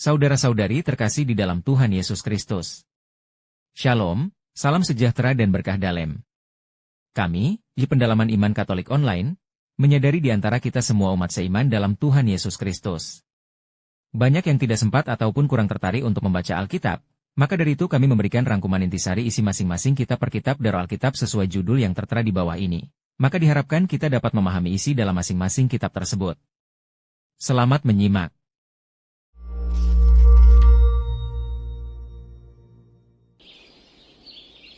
Saudara-saudari terkasih di dalam Tuhan Yesus Kristus. Shalom, salam sejahtera dan berkah dalam. Kami, di Pendalaman Iman Katolik Online, menyadari di antara kita semua umat seiman dalam Tuhan Yesus Kristus. Banyak yang tidak sempat ataupun kurang tertarik untuk membaca Alkitab, maka dari itu kami memberikan rangkuman intisari isi masing-masing kitab per kitab dari Alkitab sesuai judul yang tertera di bawah ini. Maka diharapkan kita dapat memahami isi dalam masing-masing kitab tersebut. Selamat menyimak.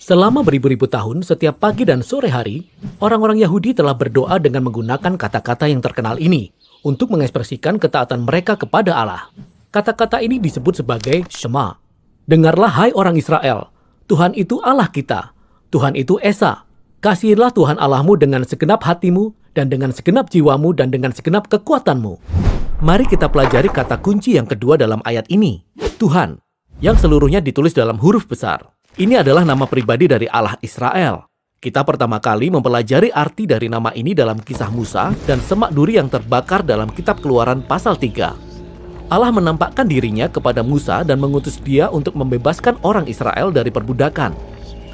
Selama beribu-ribu tahun, setiap pagi dan sore hari, orang-orang Yahudi telah berdoa dengan menggunakan kata-kata yang terkenal ini untuk mengekspresikan ketaatan mereka kepada Allah. Kata-kata ini disebut sebagai Shema. Dengarlah hai orang Israel, Tuhan itu Allah kita, Tuhan itu Esa. Kasihilah Tuhan Allahmu dengan segenap hatimu, dan dengan segenap jiwamu, dan dengan segenap kekuatanmu. Mari kita pelajari kata kunci yang kedua dalam ayat ini, Tuhan, yang seluruhnya ditulis dalam huruf besar. Ini adalah nama pribadi dari Allah Israel. Kita pertama kali mempelajari arti dari nama ini dalam kisah Musa dan semak duri yang terbakar dalam kitab Keluaran pasal 3. Allah menampakkan dirinya kepada Musa dan mengutus dia untuk membebaskan orang Israel dari perbudakan.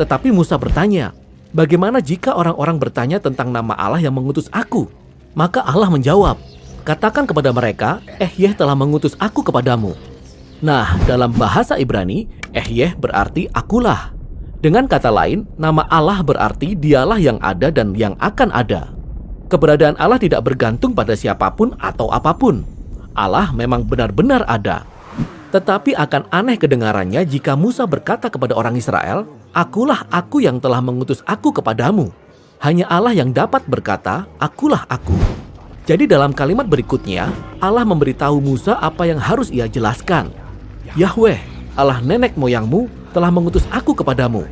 Tetapi Musa bertanya, bagaimana jika orang-orang bertanya tentang nama Allah yang mengutus aku? Maka Allah menjawab, katakan kepada mereka, Ehyeh telah mengutus aku kepadamu. Nah, dalam bahasa Ibrani, Ehyeh berarti akulah. Dengan kata lain, nama Allah berarti dialah yang ada dan yang akan ada. Keberadaan Allah tidak bergantung pada siapapun atau apapun. Allah memang benar-benar ada. Tetapi akan aneh kedengarannya jika Musa berkata kepada orang Israel, akulah aku yang telah mengutus aku kepadamu. Hanya Allah yang dapat berkata, akulah aku. Jadi dalam kalimat berikutnya, Allah memberitahu Musa apa yang harus ia jelaskan. Yahweh, Allah nenek moyangmu, telah mengutus aku kepadamu.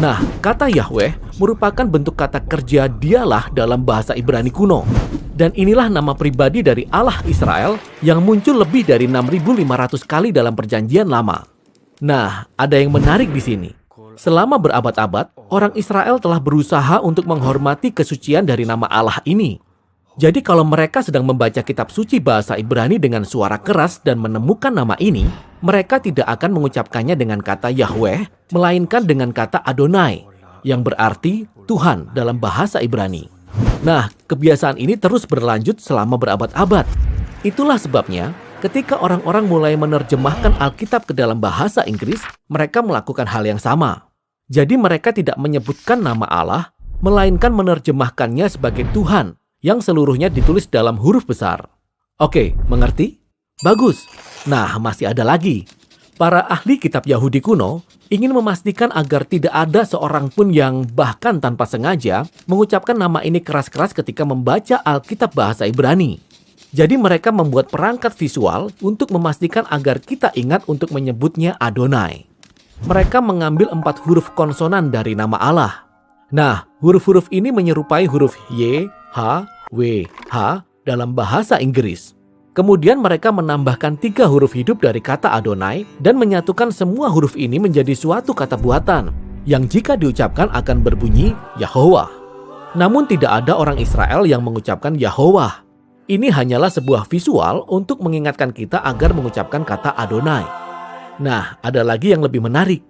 Nah, kata Yahweh merupakan bentuk kata kerja dialah dalam bahasa Ibrani kuno. Dan inilah nama pribadi dari Allah Israel yang muncul lebih dari 6.500 kali dalam perjanjian lama. Nah, ada yang menarik di sini. Selama berabad-abad, orang Israel telah berusaha untuk menghormati kesucian dari nama Allah ini. Jadi kalau mereka sedang membaca kitab suci bahasa Ibrani dengan suara keras dan menemukan nama ini, mereka tidak akan mengucapkannya dengan kata Yahweh, melainkan dengan kata Adonai, yang berarti Tuhan dalam bahasa Ibrani. Nah, kebiasaan ini terus berlanjut selama berabad-abad. Itulah sebabnya, ketika orang-orang mulai menerjemahkan Alkitab ke dalam bahasa Inggris, mereka melakukan hal yang sama. Jadi mereka tidak menyebutkan nama Allah, melainkan menerjemahkannya sebagai Tuhan, yang seluruhnya ditulis dalam huruf besar. Oke, mengerti? Bagus. Nah, masih ada lagi. Para ahli kitab Yahudi kuno ingin memastikan agar tidak ada seorang pun yang bahkan tanpa sengaja mengucapkan nama ini keras-keras ketika membaca Alkitab bahasa Ibrani. Jadi mereka membuat perangkat visual untuk memastikan agar kita ingat untuk menyebutnya Adonai. Mereka mengambil 4 huruf konsonan dari nama Allah. Nah, huruf-huruf ini menyerupai huruf Y, H, W, H dalam bahasa Inggris. Kemudian mereka menambahkan 3 huruf hidup dari kata Adonai dan menyatukan semua huruf ini menjadi suatu kata buatan yang jika diucapkan akan berbunyi Yahovah. Namun tidak ada orang Israel yang mengucapkan Yahovah. Ini hanyalah sebuah visual untuk mengingatkan kita agar mengucapkan kata Adonai. Nah, ada lagi yang lebih menarik.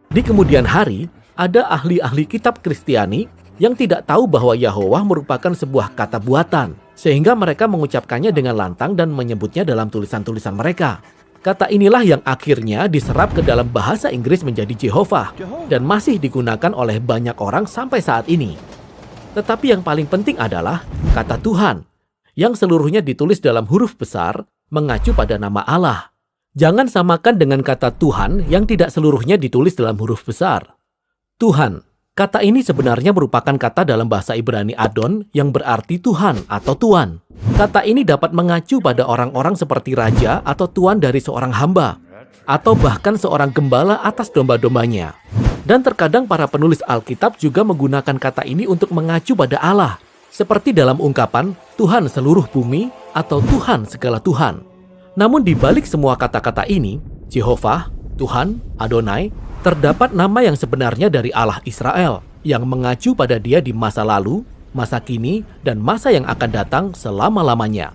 Di kemudian hari, ada ahli-ahli kitab Kristiani yang tidak tahu bahwa Yahovah merupakan sebuah kata buatan, sehingga mereka mengucapkannya dengan lantang dan menyebutnya dalam tulisan-tulisan mereka. Kata inilah yang akhirnya diserap ke dalam bahasa Inggris menjadi Jehovah, dan masih digunakan oleh banyak orang sampai saat ini. Tetapi yang paling penting adalah kata Tuhan, yang seluruhnya ditulis dalam huruf besar, mengacu pada nama Allah. Jangan samakan dengan kata Tuhan yang tidak seluruhnya ditulis dalam huruf besar. Tuhan. Kata ini sebenarnya merupakan kata dalam bahasa Ibrani Adon yang berarti Tuhan atau Tuan. Kata ini dapat mengacu pada orang-orang seperti raja atau tuan dari seorang hamba, atau bahkan seorang gembala atas domba-dombanya. Dan terkadang para penulis Alkitab juga menggunakan kata ini untuk mengacu pada Allah, seperti dalam ungkapan Tuhan seluruh bumi atau Tuhan segala Tuhan. Namun di balik semua kata-kata ini, Jehovah, Tuhan, Adonai, terdapat nama yang sebenarnya dari Allah Israel yang mengacu pada dia di masa lalu, masa kini, dan masa yang akan datang selama-lamanya.